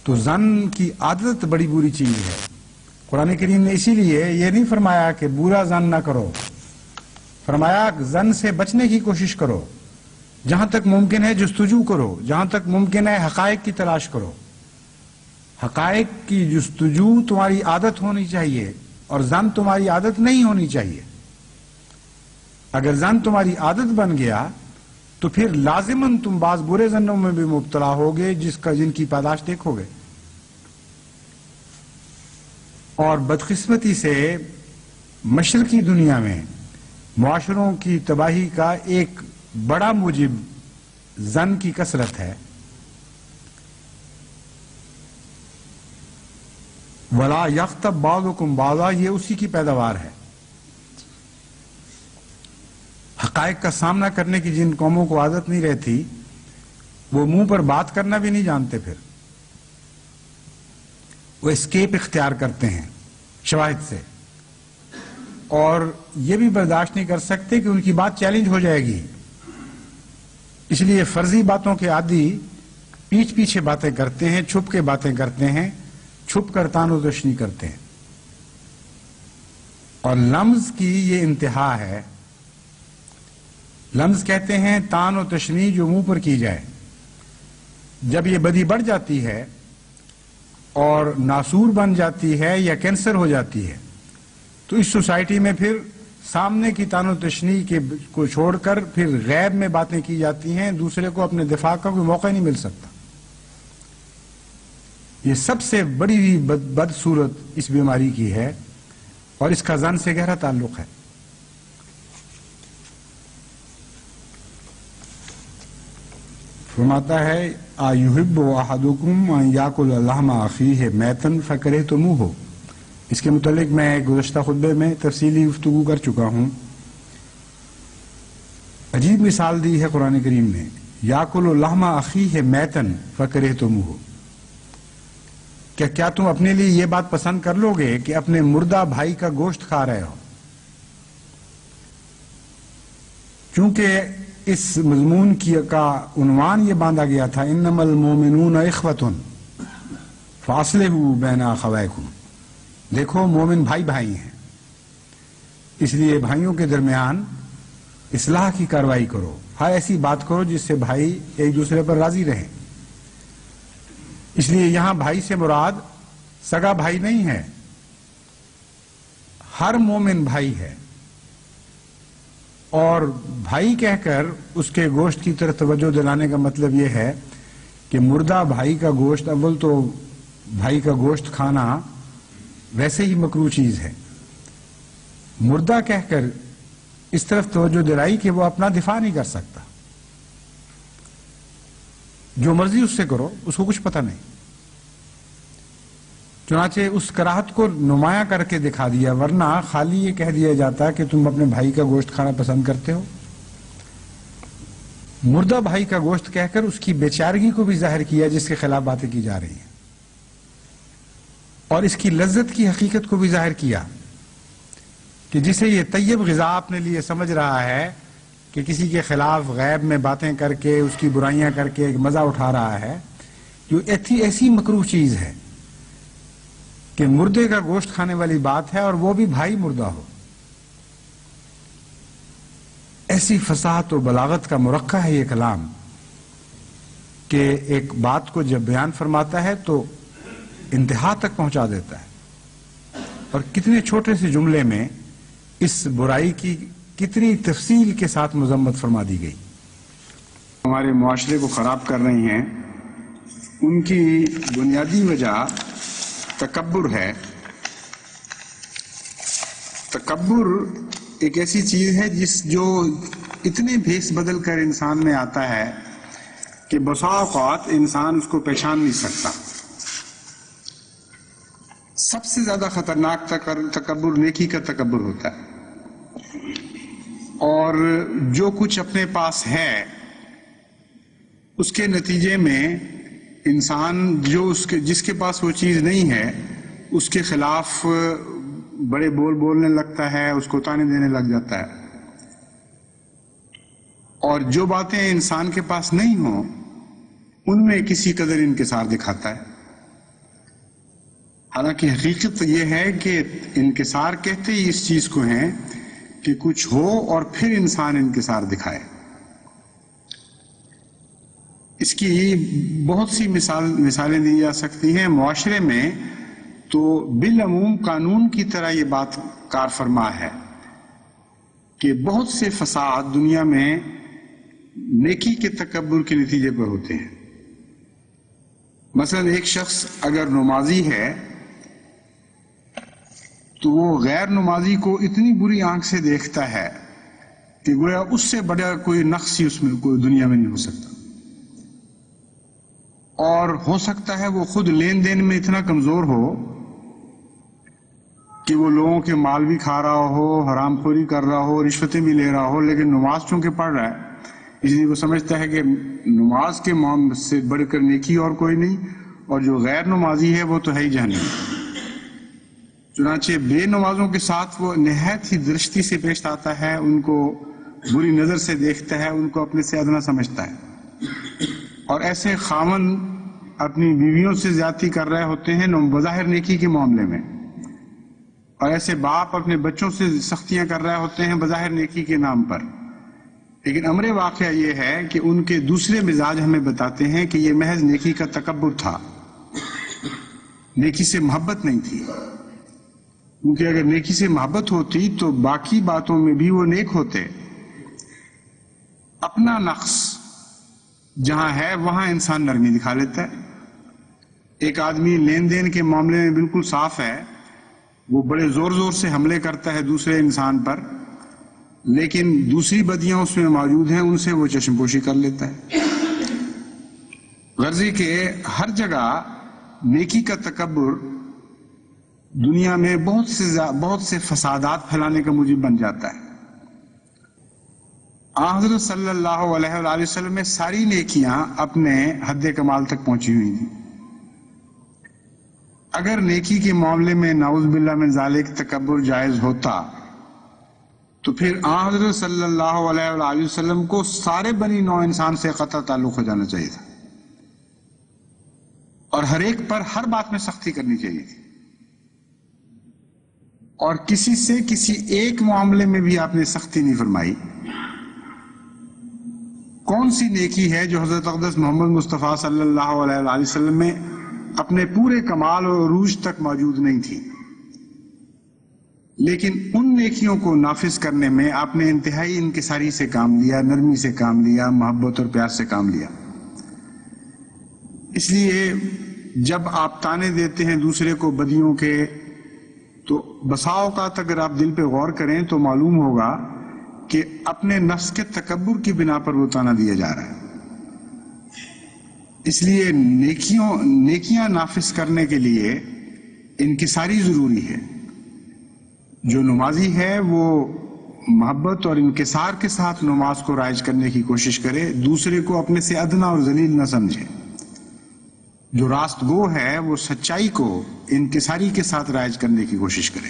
تو زن کی عادت بڑی بری چیز ہے. قرآن کریم نے اسی لیے یہ نہیں فرمایا کہ برا زن نہ کرو، فرمایا زن سے بچنے کی کوشش کرو، جہاں تک ممکن ہے جستجو کرو، جہاں تک ممکن ہے حقائق کی تلاش کرو. حقائق کی جستجو تمہاری عادت ہونی چاہیے اور زن تمہاری عادت نہیں ہونی چاہیے. اگر زن تمہاری عادت بن گیا تو پھر لازماً تم بعض برے زنوں میں بھی مبتلا ہوگے جن کی پاداش دیکھو گے. اور بدقسمتی سے مشرقی دنیا میں معاشروں کی تباہی کا ایک بڑا موجب زن کی کثرت ہے. وَلَا يَغْتَبْ بَعْضُكُمْ بَعْضًا، یہ اسی کی پیداوار ہے. حقائق کا سامنا کرنے کی جن قوموں کو عادت نہیں رہتی وہ منہ پر بات کرنا بھی نہیں جانتے، پھر وہ اسکیپ اختیار کرتے ہیں شواہد سے، اور یہ بھی برداشت نہیں کر سکتے کہ ان کی بات چیلنج ہو جائے گی. اس لیے فرضی باتوں کے عادی پیچھے باتیں کرتے ہیں، چھپ کے باتیں کرتے ہیں، چھپ کر تان و تشنی کرتے ہیں. اور لمز کی یہ انتہا ہے. لمز کہتے ہیں تان و تشنی جو منہ پر کی جائے. جب یہ بدی بڑھ جاتی ہے اور ناسور بن جاتی ہے یا کینسر ہو جاتی ہے تو اس سوسائٹی میں پھر سامنے کی تان و تشنی کو چھوڑ کر پھر غیب میں باتیں کی جاتی ہیں، دوسرے کو اپنے دفاع کا کوئی موقع نہیں مل سکتا. یہ سب سے بڑی بد صورت اس بیماری کی ہے اور اس کا زن سے گہرا تعلق ہے. فرماتا ہے آیحب احدکم ان یاکل لحم اخیہ میتا فکرہتموہ. اس کے متعلق میں گزشتہ خطبے میں تفصیلی گفتگو کر چکا ہوں. عجیب مثال دی ہے قرآن کریم نے، یاکل لحم اخیہ میتا فکرہتموہ. کیا تم اپنے لیے یہ بات پسند کر لو گے کہ اپنے مردہ بھائی کا گوشت کھا رہے ہو؟ چونکہ اس مضمون کا عنوان یہ باندھا گیا تھا انما المومنون اخوۃ فاصلحوا بین اخویکم. دیکھو مومن بھائی بھائی ہیں، اس لیے بھائیوں کے درمیان اصلاح کی کارروائی کرو. ہر ایسی بات کرو جس سے بھائی ایک دوسرے پر راضی رہیں. اس لیے یہاں بھائی سے مراد سگا بھائی نہیں ہے، ہر مومن بھائی ہے. اور بھائی کہہ کر اس کے گوشت کی طرف توجہ دلانے کا مطلب یہ ہے کہ مردہ بھائی کا گوشت، اول تو بھائی کا گوشت کھانا ویسے ہی مکروہ چیز ہے. مردہ کہہ کر اس طرف توجہ دلائی کہ وہ اپنا دفاع نہیں کر سکتا. جو مرضی اس سے کرو، اس کو کچھ پتہ نہیں. چنانچہ اس کراہت کو نمایاں کر کے دکھا دیا، ورنہ خالی یہ کہہ دیا جاتا کہ تم اپنے بھائی کا گوشت کھانا پسند کرتے ہو. مردہ بھائی کا گوشت کہہ کر اس کی بیچارگی کو بھی ظاہر کیا جس کے خلاف باتیں کی جا رہی ہیں، اور اس کی لذت کی حقیقت کو بھی ظاہر کیا کہ جسے یہ طیب غذا اپنے لیے سمجھ رہا ہے کہ کسی کے خلاف غیب میں باتیں کر کے اس کی برائیاں کر کے ایک مزہ اٹھا رہا ہے، جو ایسی مکروہ چیز ہے کہ مردے کا گوشت کھانے والی بات ہے، اور وہ بھی بھائی مردہ ہو. ایسی فصاحت و بلاغت کا مرقع ہے یہ کلام کہ ایک بات کو جب بیان فرماتا ہے تو انتہا تک پہنچا دیتا ہے. اور کتنے چھوٹے سے جملے میں اس برائی کی کتنی تفصیل کے ساتھ مذمت فرما دی گئی. ہمارے معاشرے کو خراب کر رہی ہیں، ان کی بنیادی وجہ تکبر ہے. تکبر ایک ایسی چیز ہے جو اتنے بھیس بدل کر انسان میں آتا ہے کہ بسا اوقات انسان اس کو پہچان نہیں سکتا. سب سے زیادہ خطرناک تکبر نیکی کا تکبر ہوتا ہے، اور جو کچھ اپنے پاس ہے اس کے نتیجے میں انسان جس کے پاس وہ چیز نہیں ہے اس کے خلاف بڑے بولنے لگتا ہے، اس کو تانے دینے لگ جاتا ہے. اور جو باتیں انسان کے پاس نہیں ہوں ان میں کسی قدر انکسار دکھاتا ہے. حالانکہ حقیقت یہ ہے کہ انکسار کہتے ہی اس چیز کو ہیں کہ کچھ ہو اور پھر انسان انکسار دکھائے. اس کی بہت سی مثالیں دی جا سکتی ہیں. معاشرے میں تو بالعموم قانون کی طرح یہ بات کار فرما ہے کہ بہت سے فساد دنیا میں نیکی کے تکبر کے نتیجے پر ہوتے ہیں. مثلا ایک شخص اگر نمازی ہے تو وہ غیر نمازی کو اتنی بری آنکھ سے دیکھتا ہے کہ گویا اس سے بڑا کوئی نقص ہی اس میں کوئی دنیا میں نہیں ہو سکتا. اور ہو سکتا ہے وہ خود لین دین میں اتنا کمزور ہو کہ وہ لوگوں کے مال بھی کھا رہا ہو، حرام خوری کر رہا ہو، رشوتیں بھی لے رہا ہو، لیکن نماز چونکہ پڑھ رہا ہے اس لیے وہ سمجھتا ہے کہ نماز کے معاملے سے بڑھ کر نیکی اور کوئی نہیں، اور جو غیر نمازی ہے وہ تو ہے ہی جہنم. چنانچہ بے نمازوں کے ساتھ وہ نہایت ہی درشتی سے پیش آتا ہے، ان کو بری نظر سے دیکھتا ہے، ان کو اپنے سے ادنا سمجھتا ہے. اور ایسے خاوند اپنی بیویوں سے زیادتی کر رہے ہوتے ہیں بظاہر نیکی کے معاملے میں، اور ایسے باپ اپنے بچوں سے سختیاں کر رہے ہوتے ہیں بظاہر نیکی کے نام پر. لیکن امر واقعہ یہ ہے کہ ان کے دوسرے مزاج ہمیں بتاتے ہیں کہ یہ محض نیکی کا تکبر تھا، نیکی سے محبت نہیں تھی. کیونکہ اگر نیکی سے محبت ہوتی تو باقی باتوں میں بھی وہ نیک ہوتے. اپنا نقص جہاں ہے وہاں انسان نرمی دکھا لیتا ہے. ایک آدمی لین دین کے معاملے میں بالکل صاف ہے، وہ بڑے زور زور سے حملے کرتا ہے دوسرے انسان پر، لیکن دوسری بدیاں اس میں موجود ہیں، ان سے وہ چشم پوشی کر لیتا ہے. غرضی کہ ہر جگہ نیکی کا تکبر دنیا میں بہت سے فسادات پھیلانے کا موجب بن جاتا ہے. حضرت صلی اللہ علیہ وآلہ وسلم میں ساری نیکیاں اپنے حد کمال تک پہنچی ہوئی تھیں. اگر نیکی کے معاملے میں نعوذ باللہ من ذالک تکبر جائز ہوتا تو پھر حضرت صلی اللہ علیہ وآلہ وسلم کو سارے بنی نوع انسان سے قطع تعلق ہو جانا چاہیے تھا، اور ہر ایک پر ہر بات میں سختی کرنی چاہیے تھی. اور کسی سے کسی ایک معاملے میں بھی آپ نے سختی نہیں فرمائی. کون سی نیکی ہے جو حضرت اقدس محمد مصطفیٰ صلی اللہ علیہ وآلہ وسلم میں اپنے پورے کمال اور عروج تک موجود نہیں تھی؟ لیکن ان نیکیوں کو نافذ کرنے میں آپ نے انتہائی انکساری سے کام لیا، نرمی سے کام لیا، محبت اور پیار سے کام لیا. اس لیے جب آپ تانے دیتے ہیں دوسرے کو بدیوں کے تو بسا اوقات اگر آپ دل پہ غور کریں تو معلوم ہوگا کہ اپنے نفس کے تکبر کی بنا پر وہ تانا دیا جا رہا ہے. اس لیے نیکیاں نافذ کرنے کے لیے انکساری ضروری ہے. جو نمازی ہے وہ محبت اور انکسار کے ساتھ نماز کو رائج کرنے کی کوشش کرے، دوسرے کو اپنے سے ادنا اور ذلیل نہ سمجھے. جو راست گو ہے وہ سچائی کو انکساری کے ساتھ رائج کرنے کی کوشش کرے.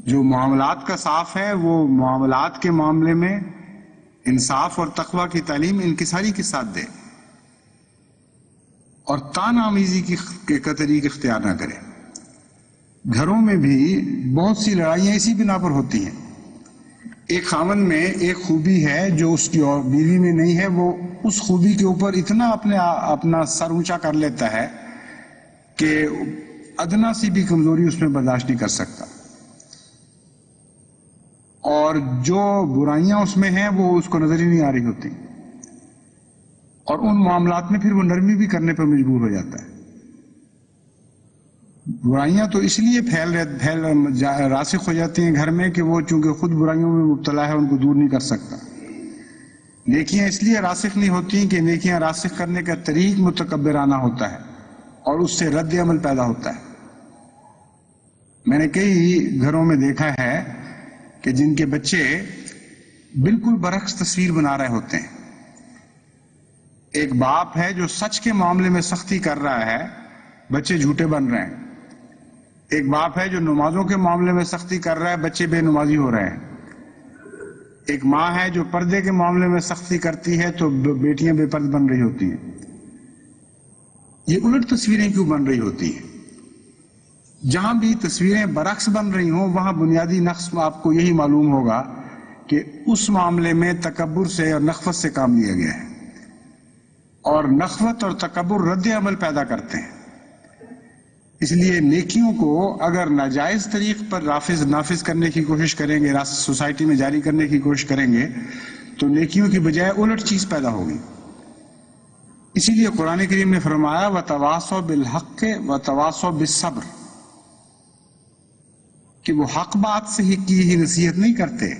جو معاملات کا صاف ہے وہ معاملات کے معاملے میں انصاف اور تقوی کی تعلیم انکساری کے ساتھ دے، اور تان آمیزی کا طریق اختیار نہ کرے. گھروں میں بھی بہت سی لڑائیاں اسی بنا پر ہوتی ہیں. ایک خاوند میں ایک خوبی ہے جو اس کی اور بیوی میں نہیں ہے، وہ اس خوبی کے اوپر اتنا اپنا سر اونچا کر لیتا ہے کہ ادنا سی بھی کمزوری اس میں برداشت نہیں کر سکتا، اور جو برائیاں اس میں ہیں وہ اس کو نظر ہی نہیں آ رہی ہوتی، اور ان معاملات میں پھر وہ نرمی بھی کرنے پر مجبور ہو جاتا ہے. برائیاں تو اس لیے راسخ ہو جاتی ہیں گھر میں کہ وہ چونکہ خود برائیوں میں مبتلا ہے ان کو دور نہیں کر سکتا. نیکیاں اس لیے راسخ نہیں ہوتی کہ نیکیاں راسخ کرنے کا طریق متکبرانہ ہوتا ہے اور اس سے رد عمل پیدا ہوتا ہے. میں نے کئی گھروں میں دیکھا ہے کہ جن کے بچے بالکل برعکس تصویر بنا رہے ہوتے ہیں. ایک باپ ہے جو سچ کے معاملے میں سختی کر رہا ہے، بچے جھوٹے بن رہے ہیں. ایک باپ ہے جو نمازوں کے معاملے میں سختی کر رہا ہے، بچے بے نمازی ہو رہے ہیں. ایک ماں ہے جو پردے کے معاملے میں سختی کرتی ہے تو بیٹیاں بے پرد بن رہی ہوتی ہیں. یہ الٹ تصویریں کیوں بن رہی ہوتی ہیں؟ جہاں بھی تصویریں برعکس بن رہی ہوں وہاں بنیادی نقص آپ کو یہی معلوم ہوگا کہ اس معاملے میں تکبر سے اور نخوت سے کام لیا گیا ہے، اور نخوت اور تکبر رد عمل پیدا کرتے ہیں۔ اس لیے نیکیوں کو اگر ناجائز طریق پر نافذ کرنے کی کوشش کریں گے، سوسائٹی میں جاری کرنے کی کوشش کریں گے، تو نیکیوں کی بجائے الٹ چیز پیدا ہوگی۔ اسی لیے قرآن کریم نے فرمایا وَتَوَاصَوْا بِالْحَقِّ وَتَوَاصَوْا بِالصَّبْرِ، کہ وہ حق بات سے ہی نصیحت نہیں کرتے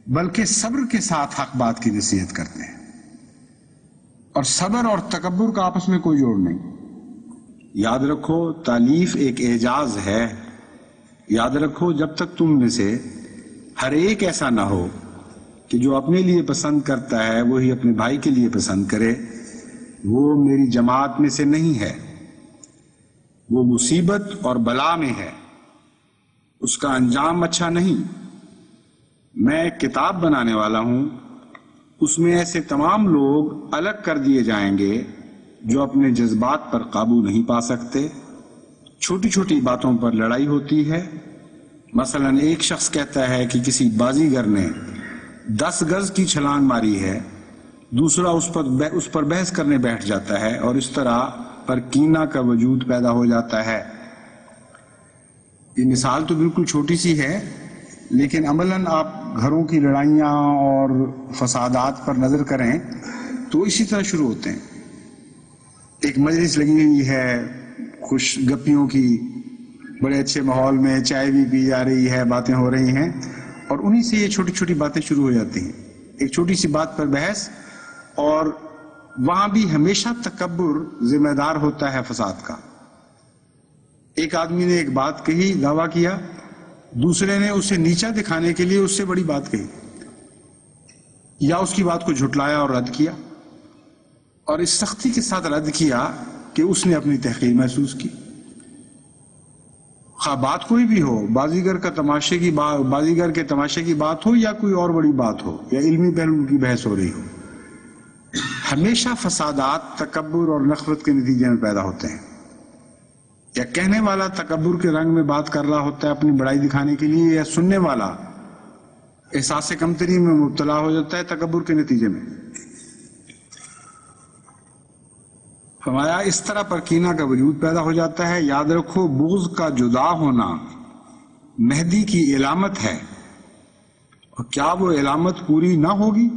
بلکہ صبر کے ساتھ حق بات کی نصیحت کرتے ہیں، اور صبر اور تکبر کا آپس میں کوئی جوڑ نہیں۔ یاد رکھو تالیف ایک اعجاز ہے، یاد رکھو جب تک تم میں سے ہر ایک ایسا نہ ہو کہ جو اپنے لیے پسند کرتا ہے وہی اپنے بھائی کے لیے پسند کرے، وہ میری جماعت میں سے نہیں ہے، وہ مصیبت اور بلا میں ہے، اس کا انجام اچھا نہیں۔ میں ایک کتاب بنانے والا ہوں، اس میں ایسے تمام لوگ الگ کر دیے جائیں گے جو اپنے جذبات پر قابو نہیں پا سکتے، چھوٹی چھوٹی باتوں پر لڑائی ہوتی ہے۔ مثلا ایک شخص کہتا ہے کہ کسی بازیگر نے 10 گز کی چھلانگ ماری ہے، دوسرا اس پر بحث کرنے بیٹھ جاتا ہے، اور اس طرح پر کینہ کا وجود پیدا ہو جاتا ہے۔ یہ مثال تو بالکل چھوٹی سی ہے، لیکن عملاً آپ گھروں کی لڑائیاں اور فسادات پر نظر کریں تو اسی طرح شروع ہوتے ہیں۔ ایک مجلس لگی ہوئی ہے خوش گپیوں کی، بڑے اچھے ماحول میں چائے بھی پی جا رہی ہے، باتیں ہو رہی ہیں، اور انہی سے یہ چھوٹی چھوٹی باتیں شروع ہو جاتی ہیں، ایک چھوٹی سی بات پر بحث، اور وہاں بھی ہمیشہ تکبر ذمہ دار ہوتا ہے فساد کا۔ ایک آدمی نے ایک بات کہی، دعویٰ کیا، دوسرے نے اسے نیچا دکھانے کے لیے اس سے بڑی بات کہی، یا اس کی بات کو جھٹلایا اور رد کیا، اور اس سختی کے ساتھ رد کیا کہ اس نے اپنی تحقیر محسوس کی۔ خواہ بات کوئی بھی ہو، بازیگر کے تماشے کی بات ہو یا کوئی اور بڑی بات ہو یا علمی پہلو کی بحث ہو رہی ہو، ہمیشہ فسادات تکبر اور نخوت کے نتیجے میں پیدا ہوتے ہیں۔ یا کہنے والا تکبر کے رنگ میں بات کر رہا ہوتا ہے اپنی بڑائی دکھانے کے لیے، یا سننے والا احساس کمتری میں مبتلا ہو جاتا ہے تکبر کے نتیجے میں۔ فرمایا اس طرح پر کینہ کا وجود پیدا ہو جاتا ہے۔ یاد رکھو بغض کا جدا ہونا مہدی کی علامت ہے، اور کیا وہ علامت پوری نہ ہوگی؟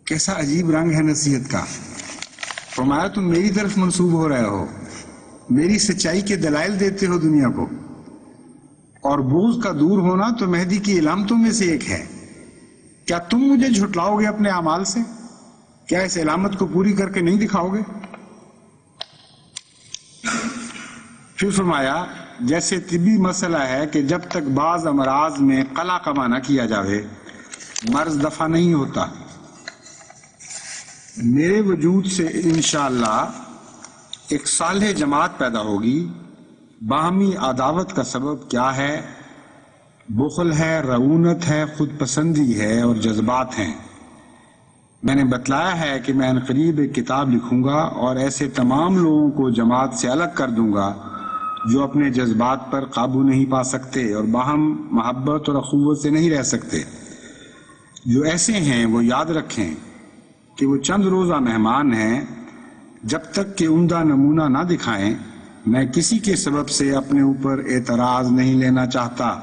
کیسا عجیب رنگ ہے نصیحت کا۔ فرمایا تم میری طرف منسوب ہو رہے ہو، میری سچائی کے دلائل دیتے ہو دنیا کو، اور بغض کا دور ہونا تو مہدی کی علامتوں میں سے ایک ہے۔ کیا تم مجھے جھٹلاؤ گے اپنے اعمال سے؟ کیا اس علامت کو پوری کر کے نہیں دکھاؤ گے؟ پھر فرمایا جیسے طبی مسئلہ ہے کہ جب تک بعض امراض میں قلع کما نہ کیا جاوے مرض دفع نہیں ہوتا، میرے وجود سے انشاءاللہ ایک صالح جماعت پیدا ہوگی۔ باہمی عداوت کا سبب کیا ہے؟ بخل ہے، رعونت ہے، خود پسندی ہے اور جذبات ہیں۔ میں نے بتلایا ہے کہ میں عنقریب ایک کتاب لکھوں گا اور ایسے تمام لوگوں کو جماعت سے الگ کر دوں گا جو اپنے جذبات پر قابو نہیں پا سکتے اور باہم محبت اور اخوت سے نہیں رہ سکتے۔ جو ایسے ہیں وہ یاد رکھیں کہ وہ چند روزہ مہمان ہیں، جب تک کہ عمدہ نمونہ نہ دکھائیں میں کسی کے سبب سے اپنے اوپر اعتراض نہیں لینا چاہتا۔